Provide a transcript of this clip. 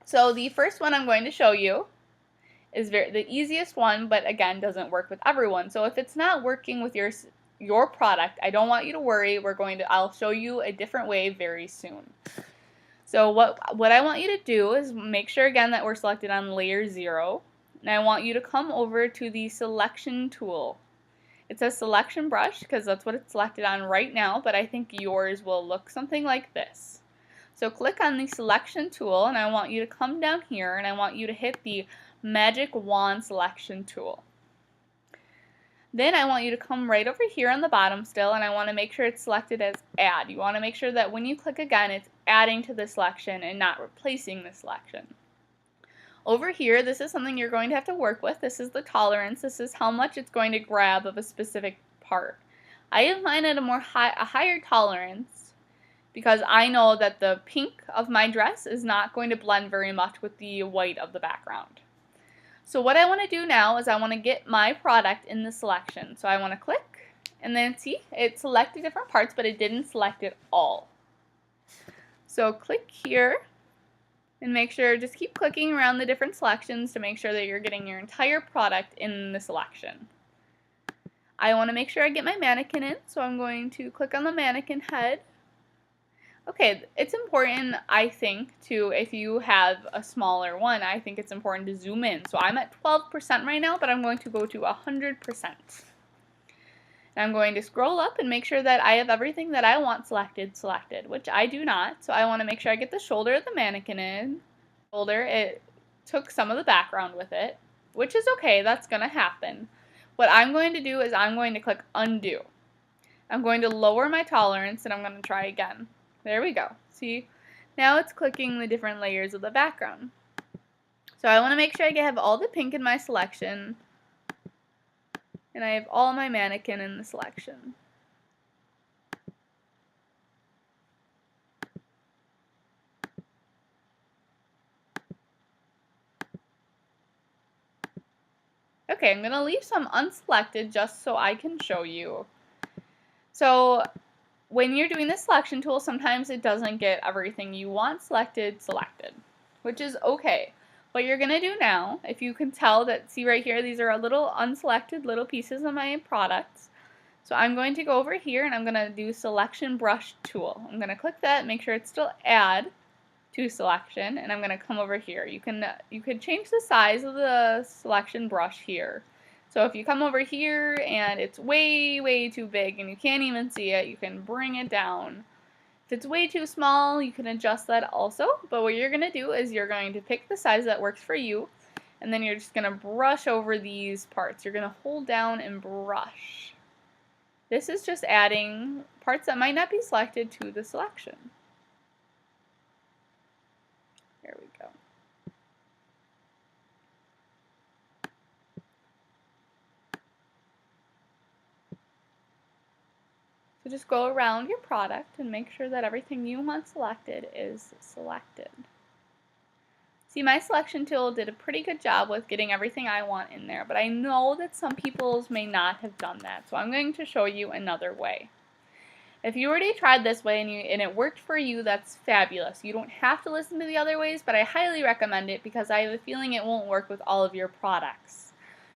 So the first one I'm going to show you is the easiest one, but again doesn't work with everyone. So if it's not working with your product, I don't want you to worry. I'll show you a different way very soon. So what I want you to do is make sure again that we're selected on layer 0, and I want you to come over to the selection tool. It says selection brush because that's what it's selected on right now, but I think yours will look something like this. So click on the selection tool, and I want you to come down here, and I want you to hit the magic wand selection tool. Then I want you to come right over here on the bottom still, and I want to make sure it's selected as add. You want to make sure that when you click again, it's adding to the selection and not replacing the selection. Over here, this is something you're going to have to work with. This is the tolerance. This is how much it's going to grab of a specific part. I have mine at a higher tolerance because I know that the pink of my dress is not going to blend very much with the white of the background. So what I want to do now is I want to get my product in the selection. So I want to click, and then see, it selected different parts, but it didn't select it all. So click here, and make sure, just keep clicking around the different selections to make sure that you're getting your entire product in the selection. I want to make sure I get my mannequin in, so I'm going to click on the mannequin head. Okay, it's important, I think, if you have a smaller one, I think it's important to zoom in. So I'm at 12% right now, but I'm going to go to 100%. And I'm going to scroll up and make sure that I have everything that I want selected, which I do not. So I want to make sure I get the shoulder of the mannequin in. Shoulder, it took some of the background with it, which is okay, that's going to happen. What I'm going to do is I'm going to click undo. I'm going to lower my tolerance, and I'm going to try again. There we go. See, now it's clicking the different layers of the background. So I want to make sure I have all the pink in my selection, and I have all my mannequin in the selection. Okay, I'm going to leave some unselected just so I can show you. So when you're doing the selection tool, sometimes it doesn't get everything you want selected, which is okay. What you're going to do now, if you can tell that, see right here, these are a little unselected little pieces of my products. So I'm going to go over here and I'm going to do selection brush tool. I'm going to click that, make sure it's still add to selection, and I'm going to come over here. You can change the size of the selection brush here. So if you come over here and it's way too big and you can't even see it, you can bring it down. If it's way too small, you can adjust that also. But what you're going to do is you're going to pick the size that works for you, and then you're just going to brush over these parts. You're going to hold down and brush. This is just adding parts that might not be selected to the selection. There we go. So just go around your product and make sure that everything you want selected is selected. See, my selection tool did a pretty good job with getting everything I want in there, but I know that some people's may not have done that, so I'm going to show you another way. If you already tried this way and it worked for you, that's fabulous. You don't have to listen to the other ways, but I highly recommend it because I have a feeling it won't work with all of your products.